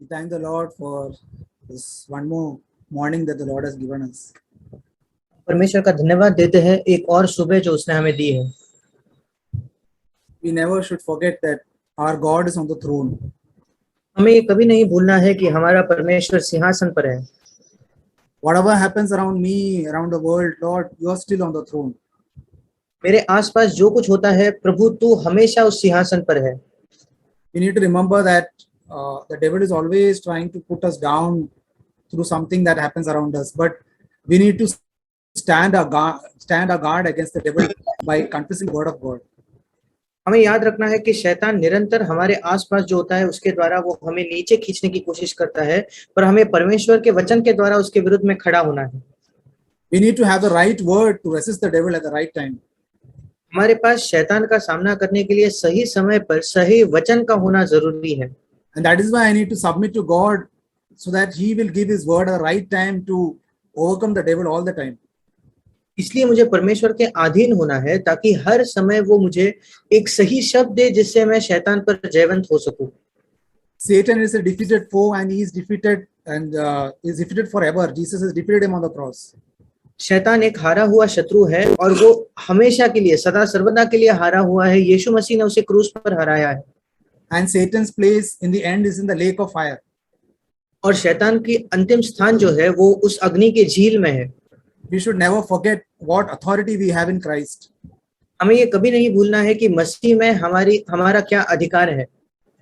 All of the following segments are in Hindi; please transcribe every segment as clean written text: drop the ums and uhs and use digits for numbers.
We thank the Lord for this one more morning that the Lord has given us. परमेश्वर का धन्यवाद देते हैं एक और सुबह जो उसने हमें दी है। We never should forget that our God is on the throne. हमें ये कभी नहीं भूलना है कि हमारा परमेश्वर सिंहासन पर है। Whatever happens around me, around the world, Lord, you are still on the throne. मेरे आसपास जो कुछ होता है प्रभु तू हमेशा उस सिंहासन पर है। We need to remember that the devil is always trying to put us down through something that happens around us, but we need to stand our guard against the devil by confessing the word of God. हमें याद रखना है कि शैतान निरंतर हमारे आसपास जो होता है उसके द्वारा वो हमें नीचे खींचने की कोशिश करता है, पर हमें परमेश्वर के वचन के द्वारा उसके विरुद्ध में खड़ा होना है। We need to have the right word to resist the devil at the right time. हमारे पास शैतान का सामना करने के लिए सही समय पर सही वचन का होना जरूरी है। And that is why I need to submit to God so that He will give His word at the right time to overcome the devil all the time. इसलिए मुझे परमेश्वर के अधीन होना है ताकि हर समय वो मुझे एक सही शब्द दे जिससे मैं शैतान पर जयवंत हो सकूं। Satan is a defeated foe and he is defeated and is defeated forever. Jesus has defeated him on the cross. शैतान एक हारा हुआ शत्रु है और वो हमेशा के लिए सदा सर्वदा के लिए हारा हुआ है। यीशु मसीह ने उसे क्रूस पर हराया है। And Satan's place in the end is in the lake of fire. और शैतान की अंतिम स्थान जो है वो उस अग्नि के झील में है। We should never forget what authority we have in Christ. हमें ये कभी नहीं भूलना है कि मसीह में हमारा क्या अधिकार है।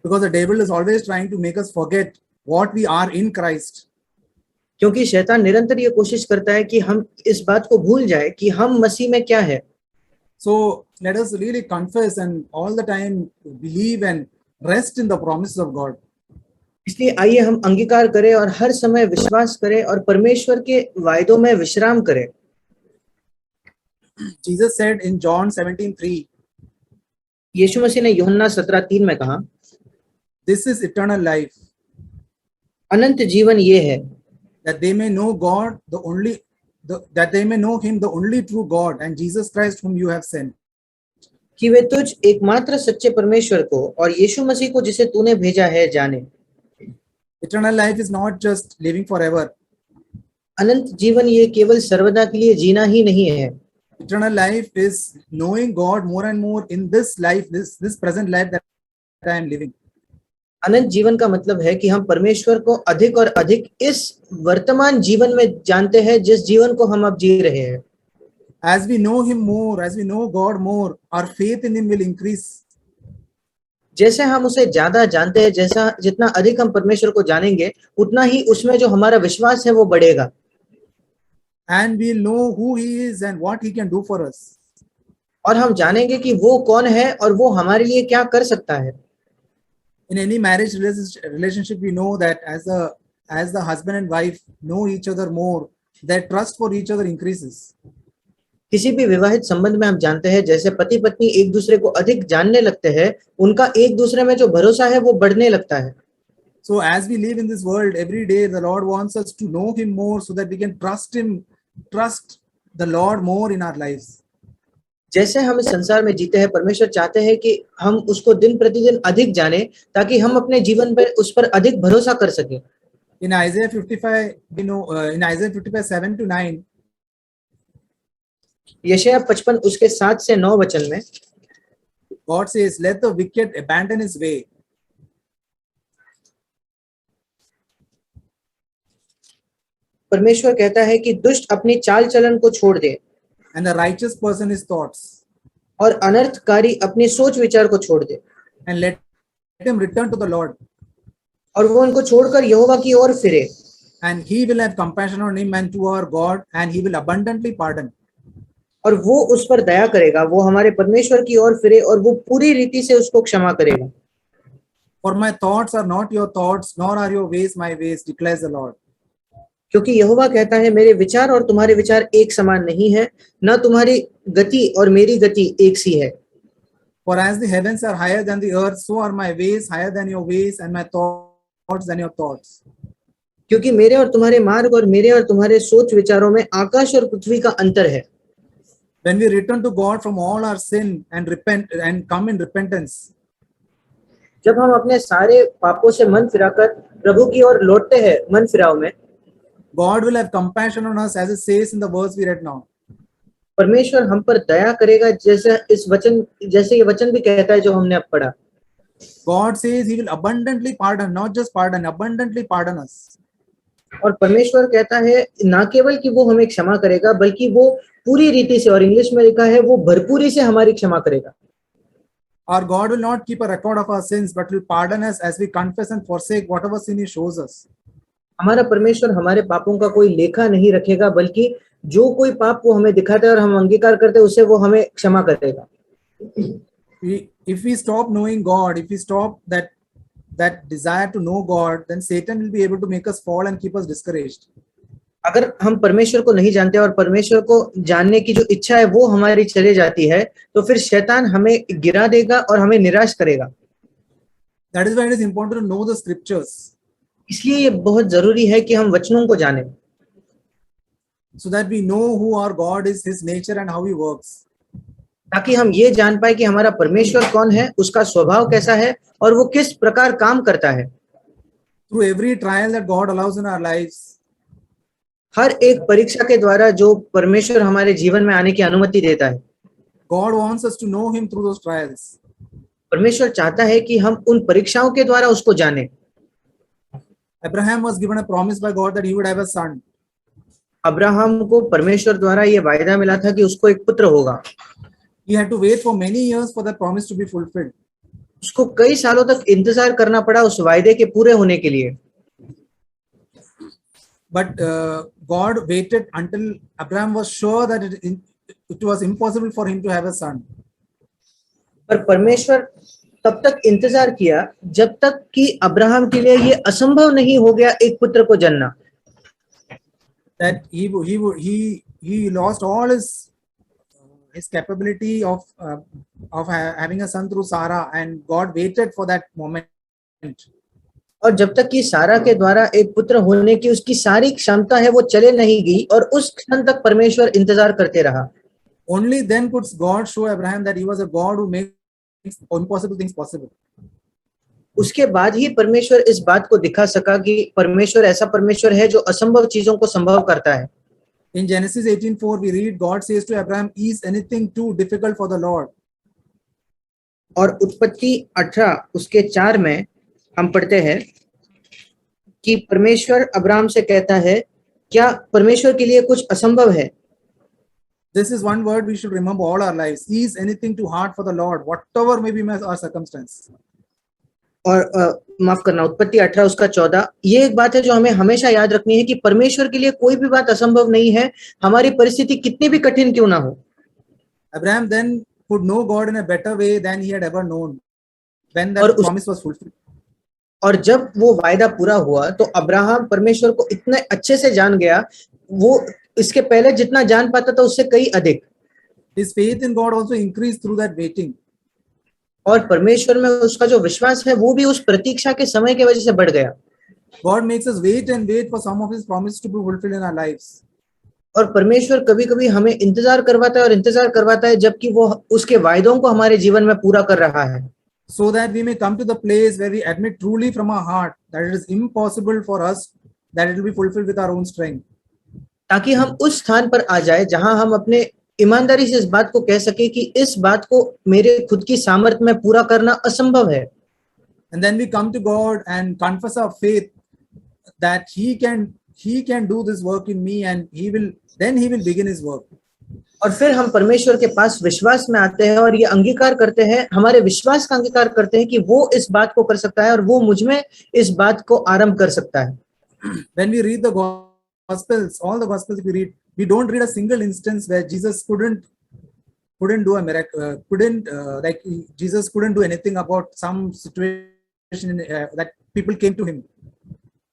Because the devil is always trying to make us forget what we are in Christ. क्योंकि शैतान निरंतर ये कोशिश करता है कि हम इस बात को भूल जाए कि हम मसीह में क्या है। So let us really confess and all the time believe and rest in the promises of God. इसलिए आइए हम अंगीकार करें और हर समय विश्वास करें और परमेश्वर के वायदों में विश्राम करें। Jesus said in John 17:3, यीशु मसीह ने यूहन्ना 17:3 में कहा, this is eternal life, अनंत जीवन ये है that they may know God, that they may know Him, the only true God, and Jesus Christ whom you have sent. कि वे तुझ एकमात्र सच्चे परमेश्वर को और यीशु मसीह को जिसे तूने भेजा है जाने। Eternal life is not just living forever. अनंत जीवन ये केवल सर्वदा के लिए जीना ही नहीं है। Eternal life is knowing God more and more in this life, this present life that I am living. अनंत जीवन का मतलब है कि हम परमेश्वर को अधिक और अधिक इस वर्तमान जीवन में जानते हैं जिस जीवन को हम अब जी रहे हैं। As we know Him more, as we know God more, our faith in Him will increase. जैसे हम उसे ज्यादा जानते हैं, जैसा जितना अधिक हम परमेश्वर को जानेंगे उतना ही उसमें जो हमारा विश्वास है वो बढ़ेगा। And we'll know who He is and what He can do for us. और हम जानेंगे कि वो कौन है और वो हमारे लिए क्या कर सकता है। In any marriage relationship, we know that as the husband and wife know each other more, their trust for each other increases. किसी भी विवाहित संबंध में हम जानते हैं जैसे पति पत्नी एक दूसरे को अधिक जानने लगते हैं, उनका एक दूसरे में जो भरोसा है वो बढ़ने लगता है। So as we live in this world, every day the Lord wants us to know Him more so that we can trust the Lord more in our lives. जैसे हम इस संसार में जीते हैं, परमेश्वर चाहते हैं कि हम उसको दिन प्रतिदिन अधिक जाने ताकि हम अपने जीवन पर उस पर अधिक भरोसा कर सकें। In Isaiah 55, we know in Isaiah 55 7-9, यशायाह 55 उसके 7 से 9 वचन में God says, "Let the wicked abandon his way, परमेश्वर कहता है कि दुष्ट अपनी चाल चलन को छोड़ दे and the righteous person his thoughts, और अनर्थकारी अपनी सोच विचार को छोड़ दे, and let him return to the Lord, और वो उनको छोड़कर यहोवा की ओर फिरे, and He will have compassion on him and to our God, and He will abundantly pardon." और वो उस पर दया करेगा, वो हमारे परमेश्वर की ओर फिरे और वो पूरी रीति से उसको क्षमा करेगा। For my thoughts are not your thoughts, nor are your ways my ways, declares the Lord. क्योंकि यहोवा कहता है मेरे विचार और तुम्हारे विचार एक समान नहीं है, न तुम्हारी गति और मेरी गति एक सी है। For as the heavens are higher than the earth, so are my ways higher than your ways, and my thoughts than your thoughts. क्योंकि मेरे और तुम्हारे मार्ग और मेरे और तुम्हारे सोच विचारों में आकाश और पृथ्वी का अंतर है। When we return to God from all our sin and repent and come in repentance, जब हम अपने सारे पापों से मन फिराकर प्रभु की ओर लौटते हैं मन फिराव में, God will have compassion on us, as it says in the verse we read now. परमेश्वर हम पर दया करेगा, जैसे ये वचन भी कहता है जो हमने अब पढ़ा। God says He will abundantly pardon, not just pardon, abundantly pardon us. और परमेश्वर कहता है ना केवल कि वो हमें क्षमा करेगा, बल्कि वो पूरी रीति से, और इंग्लिश में लिखा है वो भरपूरी से हमारी क्षमा करेगा। Our God will not keep a record of our sins, but will pardon us as we confess and forsake whatever sin He shows us. हमारा परमेश्वर हमारे पापों का कोई लेखा नहीं रखेगा, बल्कि जो कोई पाप वो हमें दिखाता है और हम अंगीकार करते हैं, उसे वो हमें क्षमा करेगा। If we stop knowing God, if we stop that desire to know God, then Satan will be able to make us fall and keep us discouraged. अगर हम परमेश्वर को नहीं जानते और परमेश्वर को जानने की जो इच्छा है वो हमारी चले जाती है, तो फिर शैतान हमें गिरा देगा और हमें निराश करेगा। That is why it is important to know the scriptures, इसलिए ये बहुत जरूरी है कि हम वचनों को जानें, so that we know who our God is, His nature and how He works. ताकि हम ये जान पाए कि हमारा परमेश्वर कौन है, उसका स्वभाव कैसा है और वो किस प्रकार काम करता है। Through every trial that God allows in our lives, हर एक परीक्षा के द्वारा जो परमेश्वर हमारे जीवन में आने की अनुमति देता है, God wants us to know Him through those trials. परमेश्वर चाहता है कि हम उन परीक्षाओं के द्वारा उसको जानें। Abraham was given a promise by God that he would have a son. Abraham को परमेश्वर द्वारा ये वायदा मिला था कि उसको एक पुत्र होगा। He had to wait for many years for that promise to be fulfilled. उसको कई सालों तक इंतजार करना पड़ा उस वायदे के पूरे होने के लिए। But God waited until Abraham was sure that it was impossible for him to have a son. पर परमेश्वर तब तक इंतजार किया जब तक कि अब्राहम के लिए ये असंभव नहीं हो गया एक पुत्र को जन्ना। That he lost all his capability of having a son through Sarah, and God waited for that moment. और जब तक कि सारा के द्वारा एक पुत्र होने की उसकी सारी क्षमता है वो चले नहीं गई, और उस क्षण तक परमेश्वर इंतजार करते रहा। Only then could God show Abraham that He was a God who makes impossible things possible. उसके बाद ही परमेश्वर इस बात को दिखा सका कि परमेश्वर ऐसा परमेश्वर है जो असंभव चीजों को संभव करता है। In Genesis 18:4 we read, God says to Abraham, "Is anything too difficult for the Lord?" और उत्पत्ति 18 उसके 4 में हम पढ़ते हैं कि परमेश्वर अब्राहम से कहता है, क्या परमेश्वर के लिए कुछ असंभव है? This is one word we should remember all our lives. Is anything too hard for the Lord, whatever may be our circumstance? और माफ करना, उत्पत्ति 18 उसका 14, ये एक बात है जो हमें हमेशा याद रखनी है कि परमेश्वर के लिए कोई भी बात असंभव नहीं है, हमारी परिस्थिति कितनी भी कठिन क्यों ना हो। Abraham then could know God in a better way than he had ever known when that promise was fulfilled. और जब वो वायदा पूरा हुआ तो अब्राहम परमेश्वर को इतने अच्छे से जान गया, वो इसके पहले जितना जान पाता था उससे कई अधिक। His faith in God also increased through that waiting. और परमेश्वर में उसका जो विश्वास है वो भी उस प्रतीक्षा के समय की वजह से बढ़ गया। God makes us wait and wait for some of His promises to be fulfilled in our lives. और परमेश्वर कभी-कभी हमें इंतजार करवाता है और इंतजार करवाता है जबकि वो उसके वायदों को हमारे जीवन में पूरा कर रहा है। So that we may come to the place where we admit truly from our heart that it is impossible for us, that it will be fulfilled with our own strength. ताकि हम उस स्थान पर आ जाए जहां हम अपने ईमानदारी से इस बात को कह सके कि इस बात को मेरे खुद की सामर्थ्य में पूरा करना असंभव है। And then we come to God and confess our faith that He can do this work in me, and He will begin His work. और फिर हम परमेश्वर के पास विश्वास में आते हैं और ये अंगीकार करते हैं, हमारे विश्वास का अंगीकार करते हैं कि वो इस बात को कर सकता है और वो मुझ में इस बात को आरंभ कर सकता है। When we read the Gospels, all the Gospels we read, we don't read a single instance where Jesus couldn't do a miracle, like Jesus couldn't do anything about some situation that people came to Him.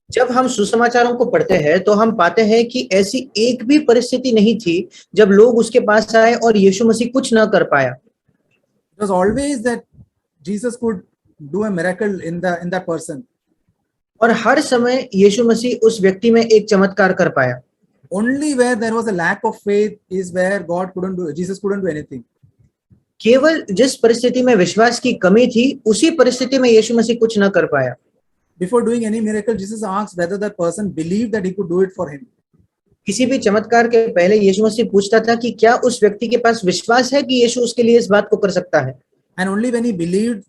जब हम सुसमाचारों को पढ़ते हैं तो हम पाते हैं कि ऐसी एक भी परिस्थिति नहीं थी जब लोग उसके पास आए और यीशु मसीह कुछ ना कर पाया। It was always that Jesus could do a miracle in that person. और हर समय यीशु मसीह उस व्यक्ति में एक चमत्कार कर पाया। Only where there was a lack of faith is where Jesus couldn't do anything. केवल जिस परिस्थिति में विश्वास की कमी थी उसी परिस्थिति में यीशु मसीह कुछ न कर पाया। Before doing any miracle, Jesus asked whether that person believed that he could do it for him. किसी भी चमत्कार के पहले यीशु मसीह पूछता था कि क्या उस व्यक्ति के पास विश्वास है कि यीशु उसके लिए इस बात को कर सकता है। And only when he believed,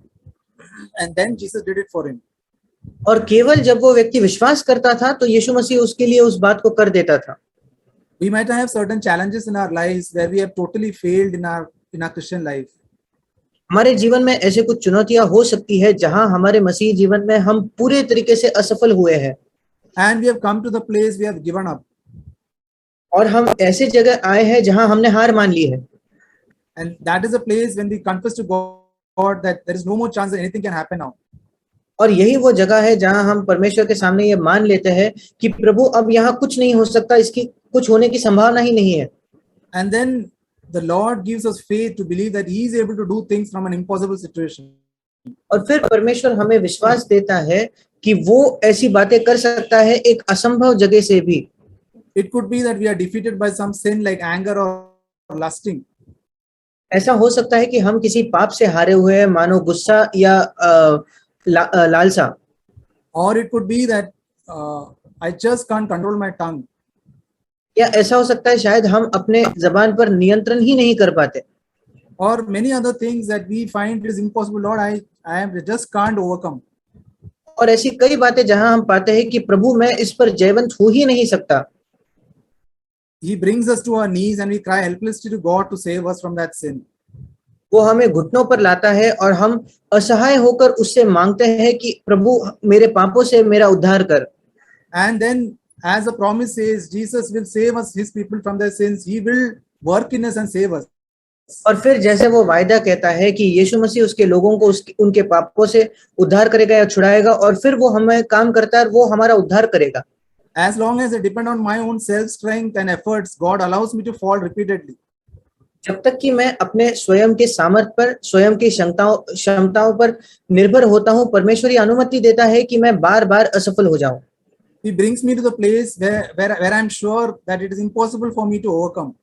and then Jesus did it for him. और केवल जब वो व्यक्ति विश्वास करता था तो यीशु मसीह उसके लिए उस बात को कर देता था। We might have certain challenges in our lives where we have totally failed in our Christian life. हमारे जीवन में ऐसे कुछ चुनौतियां हो सकती है जहां हमारे मसीह जीवन में हम पूरे तरीके से असफल हुए हैं। And we have come to the place we have given up. और हम ऐसे जगह आए हैं जहां हमने हार मान ली है। And that is a place when we confess to God that there is no more chance that anything can happen now. और यही वो जगह है जहां हम परमेश्वर के सामने ये मान लेते हैं कि प्रभु अब यहाँ कुछ नहीं हो सकता, इसकी कुछ होने की संभावना ही नहीं है। And then the Lord gives us faith to believe that He is able to do things from an impossible situation. और फिर परमेश्वर हमें विश्वास देता है कि वो ऐसी बातें कर सकता है एक असंभव जगह से भी। It could be that we are defeated by some sin like anger or lusting. ऐसा हो सकता है कि हम किसी पाप से हारे हुए हैं, मानो गुस्सा या लालसा। Or it could be that I just can't control my tongue. या ऐसा हो सकता है शायद हम अपने जबान पर नियंत्रण ही नहीं कर पाते। Or many other things that we find is impossible. Lord, I just can't overcome. और ऐसी कई बातें जहां हम पाते हैं कि प्रभु मैं इस पर जयवंत हो ही नहीं सकता। He brings us to our knees and we cry helplessly to God to save us from that sin. वो हमें घुटनों पर लाता है और हम असहाय होकर उससे मांगते हैं कि प्रभु मेरे पापों से मेरा उद्धार कर। And then, as the promise says, Jesus will save us, His people, from their sins. He will work in us and save us. और फिर जैसे वो वायदा कहता है कि यीशु मसीह उसके लोगों को उनके पापों से उद्धार करेगा या छुड़ाएगा, और फिर वो हमें काम करता है, वो हमारा उद्धार करेगा। As long as I depend on my own self-strength and efforts, God allows me to fall repeatedly. जब तक कि मैं अपने स्वयं के सामर्थ्य पर, स्वयं की क्षमताओं पर निर्भर होता हूँ, परमेश्वर ये अनुमति देता है कि मैं बार बार असफल हो जाऊं। He brings me to the place where I'm sure that it is impossible for me to overcome.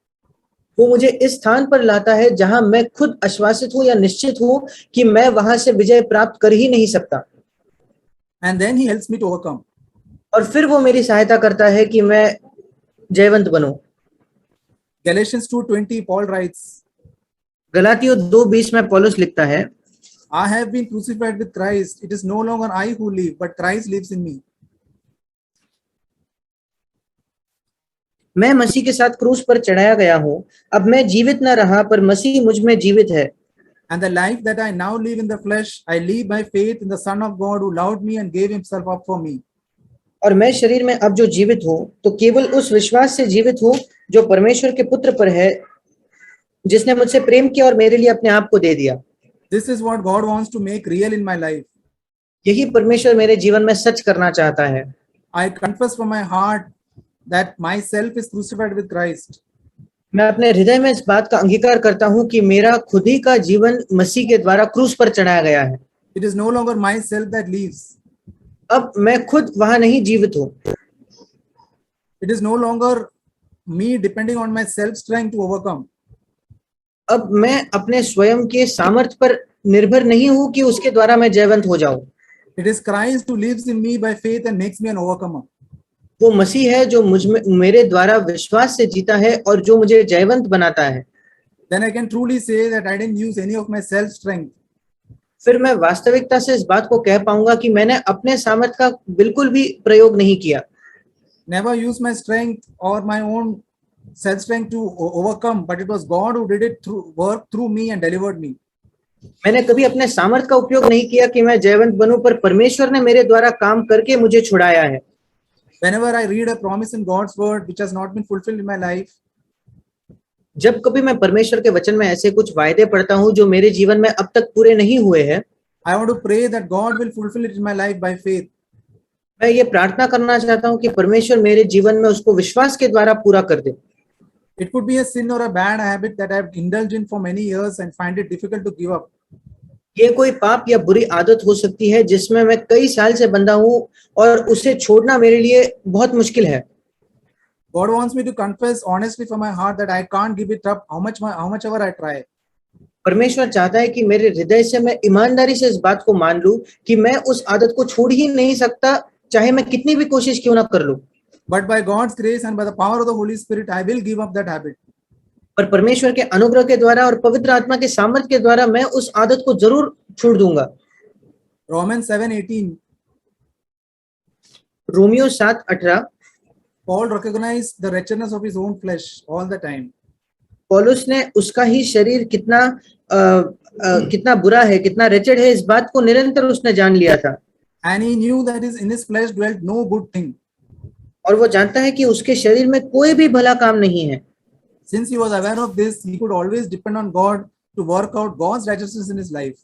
वो मुझे इस स्थान पर लाता है जहां मैं खुद आश्वासित हूं या निश्चित हूं कि मैं वहां से विजय प्राप्त कर ही नहीं सकता। And then He helps me to overcome. और फिर वो मेरी सहायता करता है कि मैं जयवंत बनूं। Galatians 2:20, Paul writes, गलातियों 2:20 में पौलुस लिखता है, I have been crucified with Christ. It is no longer I who live, but Christ lives in me. मैं मसीह के साथ क्रूस पर चढ़ाया गया हूं, अब मैं जीवित न रहा पर मसीह मुझ में जीवित है। And the life that I now live in the flesh, I live by faith in the Son of God who loved me and gave Himself up for me. और मैं शरीर में अब जो जीवित हूं तो केवल उस विश्वास से जीवित हूं जो परमेश्वर के पुत्र पर है, जिसने मुझसे प्रेम किया और मेरे लिए अपने आप को दे दिया। This is what God wants to make real in my life. यही परमेश्वर मेरे जीवन में सच करना चाहता है। I confess from my heart that myself is crucified with Christ. मैं अपने हृदय में इस बात का अंगीकार करता हूं कि मेरा खुद ही का जीवन मसीह के द्वारा क्रूस पर चढ़ाया गया है। It is no longer myself that lives. अब मैं खुद वहां नहीं जीवित हूं। It is no longer me depending on my self strength to overcome. अब मैं अपने स्वयं के सामर्थ्य पर निर्भर नहीं हूं कि उसके द्वारा मैं जयवंत हो जाऊं। It is Christ who lives in me by faith and makes me an overcomer. वो मसीह है जो मुझ में मेरे द्वारा विश्वास से जीता है और जो मुझे जयवंत बनाता है। Then I can truly say that I didn't use any of my self strength. फिर मैं वास्तविकता से इस बात को कह पाऊंगा कि मैंने अपने सामर्थ्य का बिल्कुल भी प्रयोग नहीं किया। Never use my strength or my own self strength to overcome, but it was God who did it through me and delivered me. मैंने कभी अपने सामर्थ्य का उपयोग नहीं किया कि मैं जयवंत बनूं, पर परमेश्वर ने मेरे द्वारा काम करके मुझे छुड़ाया है। Whenever I read a promise in God's word which has not been fulfilled in my life, जब कभी मैं परमेश्वर के वचन में ऐसे कुछ वायदे पढ़ता हूं जो मेरे जीवन में अब तक पूरे नहीं हुए हैं, I want to pray that God will fulfill it in my life by faith. मैं ये प्रार्थना करना चाहता हूं कि परमेश्वर मेरे जीवन में उसको विश्वास के द्वारा पूरा कर दे। It could be a sin or a bad habit that I have indulged in for many years and find it difficult to give up. ये कोई पाप या बुरी आदत हो सकती है जिसमें मैं कई साल से बंधा हूं और उसे छोड़ना मेरे लिए बहुत मुश्किल है। God wants me to confess honestly from my heart that I can't give it up how much ever I try. परमेश्वर चाहता है कि मेरे हृदय से मैं ईमानदारी से इस बात को मान लूं कि मैं उस आदत को छोड़ ही नहीं सकता, चाहे मैं कितनी भी कोशिश क्यों ना कर लूं। But by God's grace and by the power of the Holy Spirit, I will give up that habit. पर परमेश्वर के अनुग्रह के द्वारा और पवित्र आत्मा के सामर्थ्य के द्वारा मैं उस आदत को जरूर छोड़ दूंगा। Romans 7:18, Romeo 7:18, Paul recognized the wretchedness of his own flesh all the time. पौलुस ने उसका ही शरीर कितना बुरा है, कितना रेचेड है, इस बात को निरंतर उसने जान लिया था। And he knew that in his flesh dwelt no good thing. और वो जानता है कि उसके शरीर में कोई भी भला काम नहीं है। Since he was aware of this, he could always depend on God to work out God's righteousness in his life.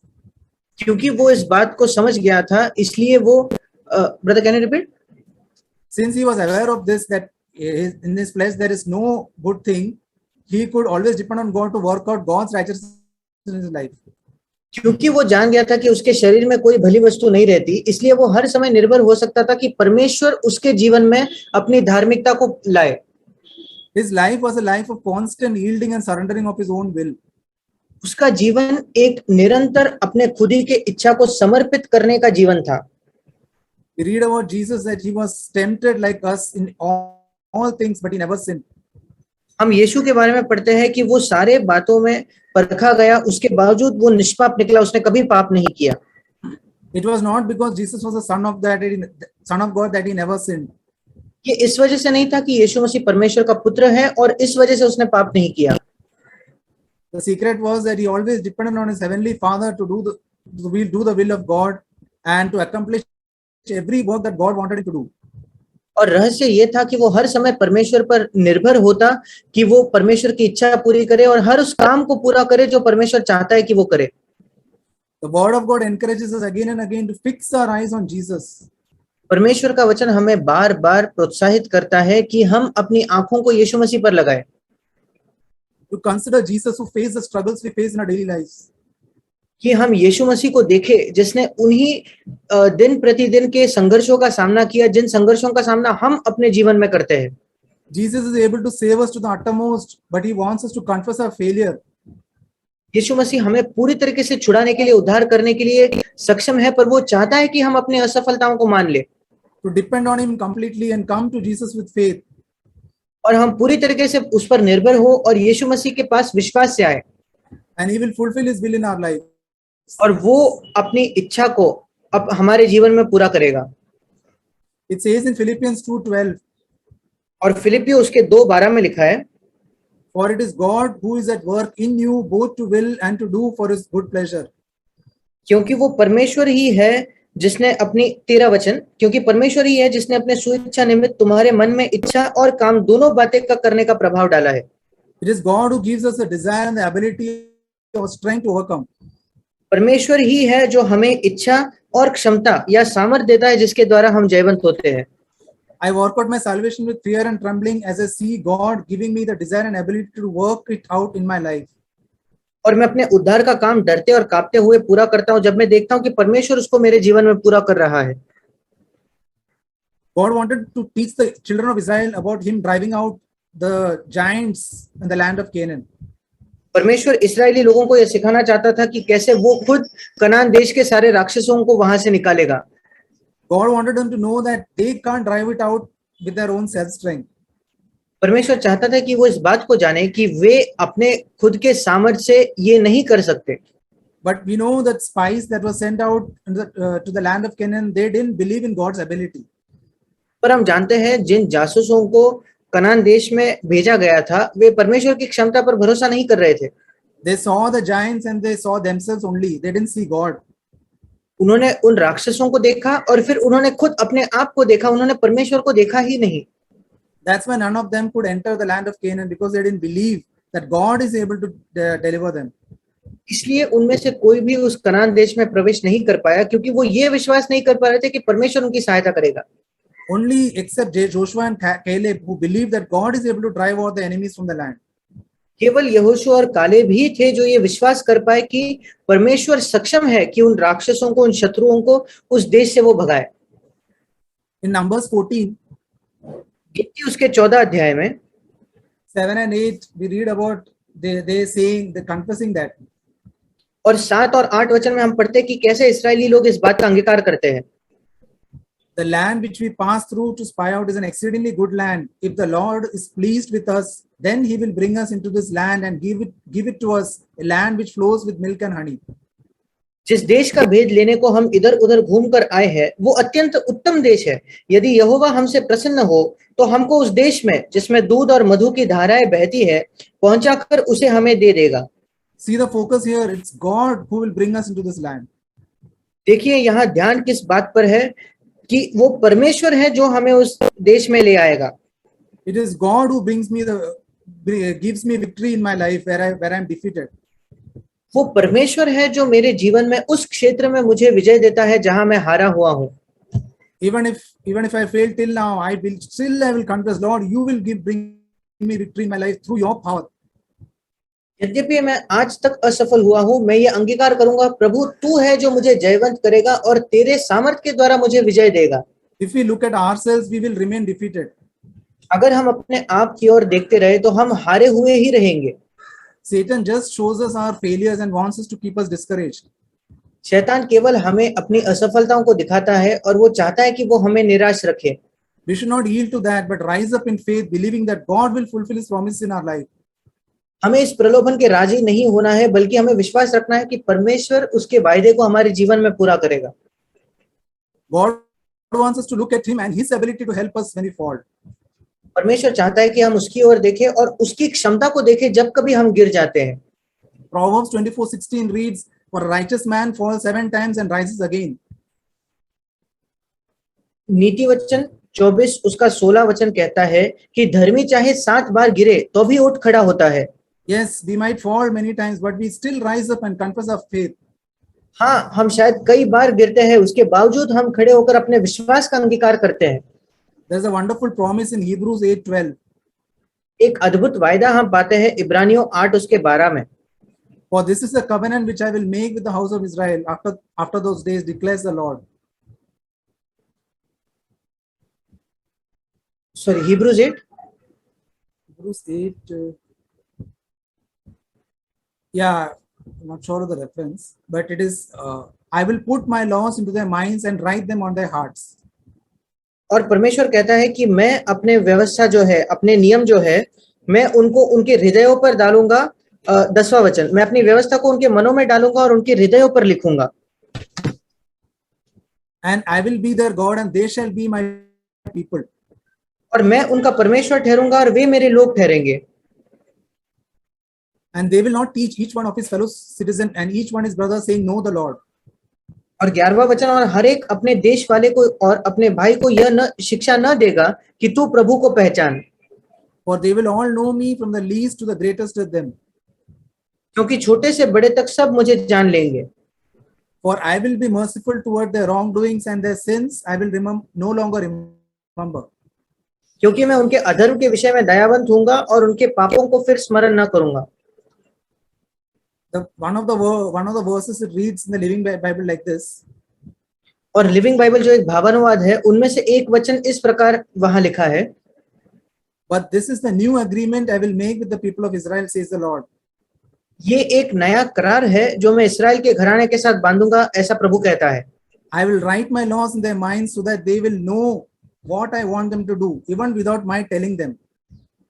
क्योंकि वो इस बात को समझ गया था, इसलिए वो brother can you repeat? Since he was aware of this, that in his flesh there is no good thing, he could always depend on God to work out God's righteousness in his life. क्योंकि वो जान गया था कि उसके शरीर में कोई भली वस्तु नहीं रहती, इसलिए वो हर समय निर्भर हो सकता था कि परमेश्वर उसके जीवन में अपनी धार्मिकता को लाए। His life was a life of constant yielding and surrendering of his own will. उसका जीवन एक निरंतर अपने खुद ही के इच्छा को समर्पित करने का जीवन था। We read about Jesus that he was tempted like us in all things, but he never sinned. हम यीशु के बारे में पढ़ते हैं कि वो सारे बातों में परखा गया, उसके बावजूद वो निष्पाप निकला, उसने कभी पाप नहीं किया। It was not because Jesus was the son of God that he never sinned. ये इस वजह से नहीं था कि यीशु मसीह परमेश्वर का पुत्र है और इस वजह से उसने पाप नहीं किया। The secret was that he always depended on his heavenly Father to do the will of God and to accomplish every work that God wanted him to do. और रहस्य ये था कि वो हर समय परमेश्वर पर निर्भर होता कि वो परमेश्वर की इच्छा पूरी करे और हर उस काम को पूरा करे जो परमेश्वर चाहता है कि वो करे। The word of God encourages us again and again to fix our eyes on Jesus. परमेश्वर का वचन हमें बार बार प्रोत्साहित करता है कि हम अपनी आंखों को यीशु मसीह पर लगाएं। To consider Jesus who faced the struggles we face in our daily lives. कि हम यीशु मसीह को देखें जिसने उन्हीं दिन प्रतिदिन के संघर्षों का सामना किया, जिन संघर्षों का सामना हम अपने जीवन में करते हैं। Jesus is able to save us to the uttermost, but he wants us to confess our failure. यीशु मसीह हमें पूरी तरीके से छुड़ाने के लिए, उद्धार करने के लिए सक्षम है, पर वो चाहता है कि हम अपनी असफलताओं को मान ले। To depend on him completely and come to Jesus with faith. और हम पूरी तरीके से उस पर निर्भर हो और यीशु मसीह के पास विश्वास से आए। And he will fulfill his will in our life. और वो अपनी इच्छा को अब हमारे जीवन में पूरा करेगा। It says in Philippians 2:12. और फिलिपियो उसके 2:12 में लिखा है, For it is God who is at work in you both to will and to do for his good pleasure. क्योंकि वो परमेश्वर ही है जिसने अपनी 13 वचन, क्योंकि परमेश्वर ही है जिसने अपने सुइच्छा निमित्त तुम्हारे मन में इच्छा और काम दोनों बातें का करने का प्रभाव डाला है। It is God who gives us the desire and the ability or strength to overcome. परमेश्वर ही है जो हमें इच्छा और क्षमता या सामर्थ्य देता है जिसके द्वारा हम जयवंत होते हैं। I work out my salvation with fear and trembling as I see God giving me the desire and ability to work it out in my life. और मैं अपने उद्धार का काम डरते और कांपते हुए पूरा करता हूं जब मैं देखता हूं कि परमेश्वर उसको मेरे जीवन में पूरा कर रहा है। God wanted to teach the children of Israel about him driving out the giants in the land of Canaan. परमेश्वर इस्राएली लोगों को यह सिखाना चाहता था कि कैसे वो खुद कनान देश के सारे राक्षसों को वहां से निकालेगा। God wanted them to know that they can't drive it out with their own self strength. परमेश्वर चाहता था कि वो इस बात को जाने कि वे अपने खुद के सामर्थ्य से ये नहीं कर सकते। But we know that spies that were sent out to the land of Canaan, they didn't believe in God's ability. पर हम जानते हैं जिन जासूसों को कनान देश में भेजा गया था वे परमेश्वर की क्षमता पर भरोसा नहीं कर रहे थे। They saw the giants and they saw themselves only. They didn't see God. उन्होंने उन राक्षसों को देखा और फिर उन्होंने खुद अपने आप को देखा, उन्होंने परमेश्वर को देखा ही नहीं। That's why none of them could enter the land of Canaan, because they didn't believe that God is able to deliver them. इसलिए उनमें से कोई भी उस कनान देश में प्रवेश नहीं कर पाया क्योंकि वो ये विश्वास नहीं कर पा रहे थे कि परमेश्वर उनकी सहायता करेगा। Only except Joshua and Caleb, who believed that God is able to drive out the enemies from the land. केवल यहोशू और कालेब भी थे जो ये विश्वास कर पाए कि परमेश्वर सक्षम है कि उन राक्षसों को, उन शत्रुओं को उस देश से वो भगाए। In Numbers 14, गिनती उसके 14 अध्याय में 7 and 8, we read about they saying, they confessing that और 7 और 8 वचन में हम पढ़ते हैं कि कैसे इस्राएली लोग इस बात का अंगीकार करते हैं। The land which we pass through to spy out is an exceedingly good land. If the Lord is pleased with us, then he will bring us into this land and give it to us, a land which flows with milk and honey. जिस देश का भेद लेने को हम इधर उधर घूम कर आए हैं वो अत्यंत उत्तम देश है। यदि यहोवा हमसे प्रसन्न हो तो हमको उस देश में जिसमें दूध और मधु की धाराएं बहती है पहुंचाकर उसे हमें दे देगा। See the focus here, it's God who will bring us into this land. देखिए यहाँ ध्यान किस बात पर है कि वो परमेश्वर है जो हमें उस देश में ले आएगा। It is God who gives me victory in my life where I'm defeated. वो परमेश्वर है जो मेरे जीवन में उस क्षेत्र में मुझे विजय देता है जहां मैं हारा हुआ हूं। Even if I fail till now, I will confess, Lord, you will bring me victory in my life through your power. यद्यपि मैं आज तक असफल हुआ हूं, मैं ये अंगीकार करूंगा, प्रभु तू है जो मुझे जयवंत करेगा और तेरे सामर्थ के द्वारा मुझे विजय देगा। If we look at ourselves, we will remain defeated. अगर हम अपने आप की ओर देखते रहे तो हम हारे हुए ही रहेंगे। Satan just shows us our failures and wants us to keep us discouraged. शैतान केवल हमें अपनी असफलताओं को दिखाता है और वो चाहता है कि वो हमें निराश रखे। We should not yield to that, but rise up in faith, believing that God will fulfill His promises in our life. हमें इस प्रलोभन के राजी नहीं होना है, बल्कि हमें विश्वास रखना है कि परमेश्वर उसके वायदे को हमारे जीवन में पूरा करेगा। God wants us to look at Him and His ability to help us when we fall. परमेश्वर चाहता है कि हम उसकी ओर देखें और उसकी क्षमता को देखें जब कभी हम गिर जाते हैं। Proverbs 24:16 reads, "For a righteous man falls 7 times and rises again." नीति वचन 24 उसका 16 वचन कहता है कि धर्मी चाहे 7 बार गिरे तो भी उठ खड़ा होता है। Yes, we might fall many times, but we still rise up and confess our faith. हाँ, हम शायद कई बार गिरते हैं, उसके बावजूद हम खड़े होकर अपने विश्वास का अंगीकार करते हैं। There's a wonderful promise in Hebrews 8:12. एक अद्भुत वायदा हम पाते हैं इब्रानियों 8 उसके 12 में। For this is the covenant which I will make with the house of Israel after those days, declares the Lord. Sorry, Hebrews 8. Hebrews 8. Yeah, I'm not sure of the reference, but it is, I will put my laws into their minds and write them on their hearts. और परमेश्वर कहता है कि मैं अपने व्यवस्था जो है, अपने नियम जो है, मैं उनको उनके हृदयों पर डालूंगा। 10वां वचन, मैं अपनी व्यवस्था को उनके मनों में डालूंगा और उनके हृदयों पर लिखूंगा। And I will be their God and they shall be my people. और मैं उनका परमेश्वर ठहरूंगा और वे मेरे लोग ठहरेंगे। And they will not teach each one of his fellow citizen and each one his brother, saying, know the Lord. और 11वां वचन, और हर एक अपने देश वाले को और अपने भाई को यह न शिक्षा न देगा कि तू प्रभु को पहचान। For they will all know me from the least to the greatest of them. क्योंकि छोटे से बड़े तक सब मुझे जान लेंगे। For I will be merciful toward their wrongdoings and their sins I will no longer remember. क्योंकि मैं उनके अधर्म के विषय में दयावंत हूँगा और उनके पापों को फिर स्मरण न करूंगा। One of the verses it reads in the Living Bible like this. और लिविंग बाइबल जो एक भावानुवाद है, उनमें से एक वचन इस प्रकार वहां लिखा है, But this is the new agreement I will make with the people of Israel, says the Lord. ये एक नया करार है जो मैं इस्राएल के घराने के साथ बांधूंगा, ऐसा प्रभु कहता है। I will write my laws in their minds so that they will know what I want them to do, even without my telling them.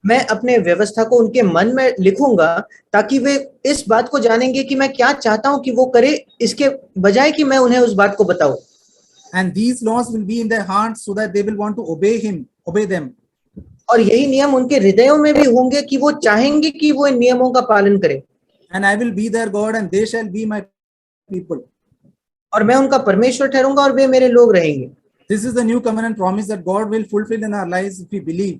मैं अपने व्यवस्था को उनके मन में लिखूंगा ताकि वे इस बात को जानेंगे कि मैं क्या चाहता हूं कि वो करे, इसके बजाय कि मैं उन्हें उस बात को बताऊं। And these laws will be in their hearts so that they will want to obey them. और यही नियम उनके हृदयों में भी होंगे कि वो चाहेंगे कि वो इन नियमों का पालन करें। And I will be their God and they shall be my people. और मैं उनका परमेश्वर ठहरूंगा और वे मेरे लोग रहेंगे। This is the new covenant promise that God will fulfill in our lives if we believe.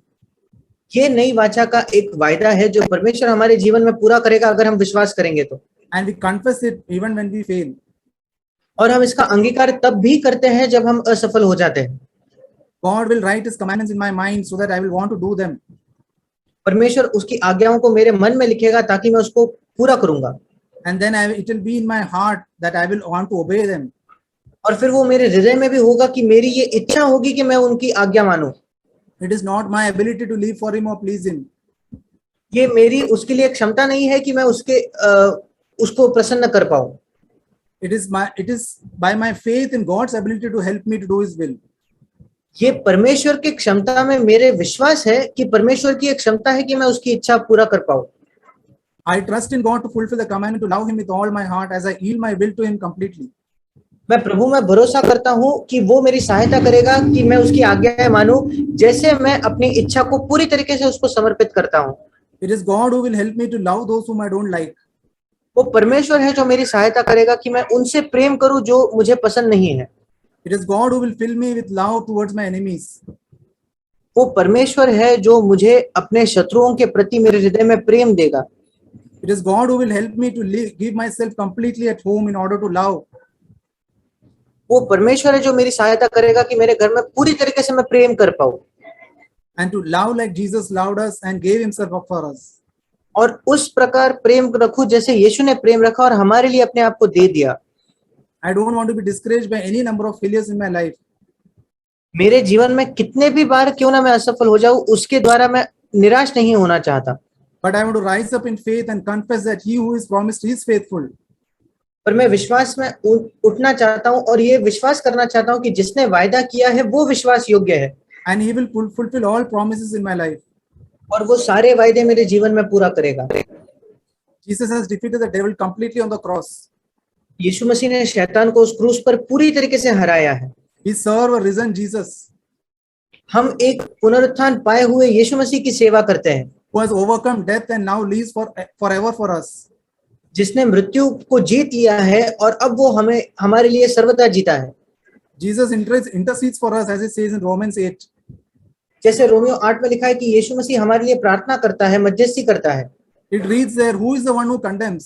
ये नई वाचा का एक वायदा है जो परमेश्वर हमारे जीवन में पूरा करेगा अगर हम विश्वास करेंगे तो। And we confess it even when we fail. और हम इसका अंगीकार तब भी करते हैं जब हम असफल हो जाते हैं। God will write His commandments in my mind so that I will want to do them. परमेश्वर उसकी आज्ञाओं को मेरे मन में लिखेगा ताकि मैं उसको पूरा करूंगा। And then it will be in my heart that I will want to obey them. और फिर वो मेरे हृदय में भी होगा कि मेरी ये इच्छा होगी कि मैं उनकी आज्ञा मानूं। It is not my ability to live for Him or please Him. ये मेरी उसके लिए क्षमता नहीं है कि मैं उसको प्रसन्न कर पाऊं। It is by my faith in God's ability to help me to do His will. ये परमेश्वर की क्षमता में मेरे विश्वास है कि परमेश्वर की एक क्षमता है कि मैं उसकी इच्छा पूरा कर पाऊं। I trust in God to fulfill the commandment to love Him with all my heart as I yield my will to Him completely. मैं प्रभु में भरोसा करता हूं कि वो मेरी सहायता करेगा कि मैं उसकी आज्ञाएं मानूं, जैसे मैं अपनी इच्छा को पूरी तरीके से उसको समर्पित करता हूं। It is God who will help me to love those whom I don't like. वो परमेश्वर है जो मेरी सहायता करेगा कि मैं उनसे प्रेम करूं जो मुझे पसंद नहीं है। It is God who will fill me with love towards my enemies. वो परमेश्वर है जो मुझे अपने शत्रुओं के प्रति मेरे हृदय में प्रेम देगा। It is God who will help me to give myself completely at home in order to love. वो परमेश्वर है जो मेरी सहायता करेगा कि मेरे घर में पूरी तरीके से मैं प्रेम कर पाऊं And to love like Jesus loved us and gave Himself up for us. और उस प्रकार प्रेम रखूं जैसे यीशु ने प्रेम रखा और हमारे लिए अपने आप को दे दिया। I don't want to be discouraged by any number of failures in my life. मेरे जीवन में कितने भी बार क्यों ना मैं असफल हो जाऊं, उसके द्वारा मैं निराश नहीं होना चाहता, But I want to rise up in faith and confess that He who is promised is faithful. पर मैं विश्वास में उठना चाहता हूं और ये विश्वास करना चाहता हूं कि जिसने वायदा किया है वो विश्वास योग्य है And He will fulfill all promises in my life. और वो सारे वायदे मेरे जीवन में पूरा करेगा। Jesus has defeated the devil completely on the cross. यीशु मसीह ने शैतान को उस क्रूस पर पूरी तरीके से हराया है। We serve a risen Jesus हम एक पुनरुत्थान पाए हुए यीशु मसीह की सेवा करते हैं who has overcome death and now lives forever for us. जिसने मृत्यु को जीत लिया है और अब वो हमारे लिए सर्वदा जीता है। Jesus intercedes for us as it says in Romans 8. जैसे रोमियो 8 में लिखा है कि यीशु मसीह हमारे लिए प्रार्थना करता है, मध्यस्थी करता है। It reads there, who is the one who condemns?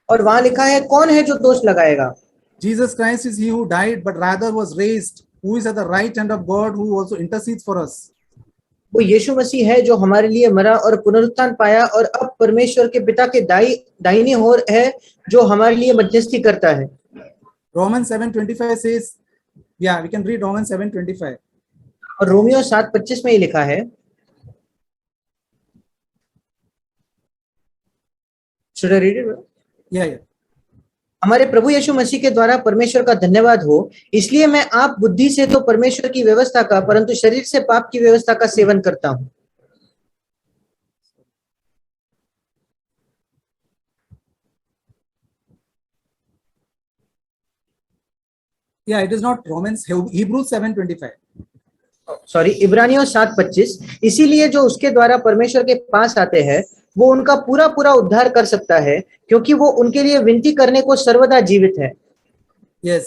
और वहां लिखा है कौन है जो दोष लगाएगा। Jesus Christ is He who died but rather was raised, who is at the right hand of God, who also intercedes for us. वो यीशु मसीह है जो हमारे लिए मरा और पुनरुत्थान पाया और अब परमेश्वर के पिता के दाहिनी ओर है जो हमारे लिए मध्यस्थी करता है। Romans 7:25 says, yeah, we can read Romans 7:25. और रोमियो 7:25 में ये लिखा है, Should I read it? Yeah. हमारे प्रभु यीशु मसीह के द्वारा परमेश्वर का धन्यवाद हो, इसलिए मैं आप बुद्धि से तो परमेश्वर की व्यवस्था का परंतु शरीर से पाप की व्यवस्था का सेवन करता हूं। Yeah, it is not Romans, Hebrews 7:25. Sorry, इब्रानियों 7:25। इसीलिए जो उसके द्वारा परमेश्वर के पास आते हैं वो उनका पूरा पूरा उद्धार कर सकता है क्योंकि वो उनके लिए विनती करने को सर्वदा जीवित है। Yes,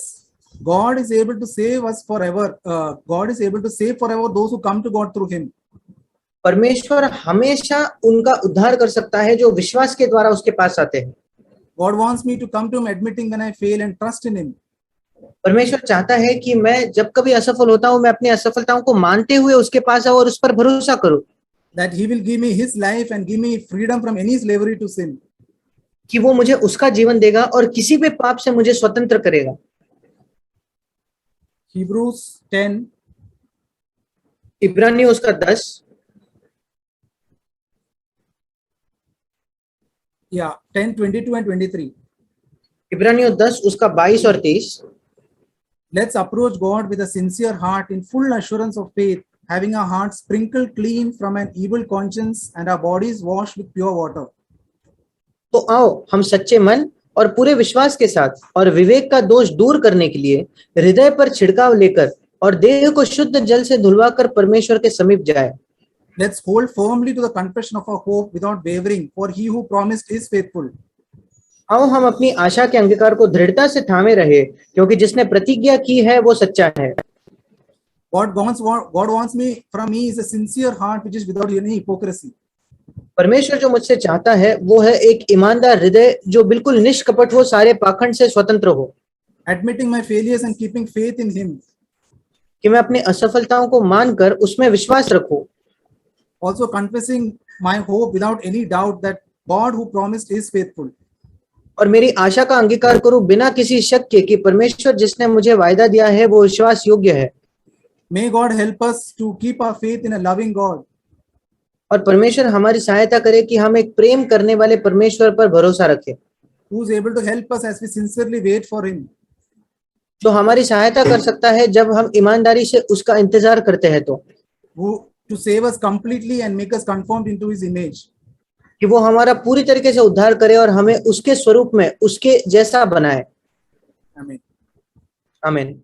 God is able to save us forever. God is able to save forever those who come to God through Him. परमेश्वर हमेशा उनका उद्धार कर सकता है जो विश्वास के द्वारा उसके पास आते हैं। God wants me to come to Him admitting when I fail and trust in Him. परमेश्वर चाहता है कि मैं जब कभी असफल होता हूं मैं अपनी असफलताओं को मानते हुए उसके पास आऊं और उस पर भरोसा करूं। That He will give me His life and give me freedom from any slavery to sin. कि वो मुझे उसका जीवन देगा और किसी भी पाप से मुझे स्वतंत्र करेगा। Hebrews 10. इब्रानियों उसका 10। Yeah, 10, 22 and 23. इब्रानियों 10 उसका 22 और 23। Let's approach God with a sincere heart in full assurance of faith, having our hearts sprinkled clean from an evil conscience and our bodies washed with pure water. तो आओ हम सच्चे मन और पूरे विश्वास के साथ और विवेक का दोष दूर करने के लिए हृदय पर छिड़काव लेकर और देह को शुद्ध जल से धुलवाकर परमेश्वर के समीप जाए। Let's hold firmly to the confession of our hope without wavering, for He who promised is faithful. आओ हम अपनी आशा के अंगीकार को दृढ़ता से थामे रहे क्योंकि जिसने प्रतिज्ञा की है वो सच्चा है। God wants me from me is a sincere heart which is without any hypocrisy. परमेश्वर जो मुझसे चाहता है वो है एक ईमानदार हृदय जो बिल्कुल निष्कपट हो, सारे पाखंड से स्वतंत्र हो। Admitting my failures and keeping faith in Him. कि मैं अपनी असफलताओं को मानकर उसमें विश्वास रखूं। Also confessing my hope without any doubt that God who promised is faithful. और मेरी आशा का अंगीकार करूं बिना किसी शक के कि परमेश्वर जिसने मुझे वायदा दिया है वो विश्वास योग्य है। May God help us to keep our faith in a loving God. और परमेश्वर हमारी सहायता करे कि हम एक प्रेम करने वाले परमेश्वर पर भरोसा रखें। who is able to help us as we sincerely wait for him. जो हमारी सहायता कर सकता है जब हम ईमानदारी से उसका इंतजार करते हैं, तो Who to save us completely and make us conformed into his image. कि वो हमारा पूरी तरीके से उद्धार करे और हमें उसके स्वरूप में उसके जैसा बनाए। Amen. आमीन।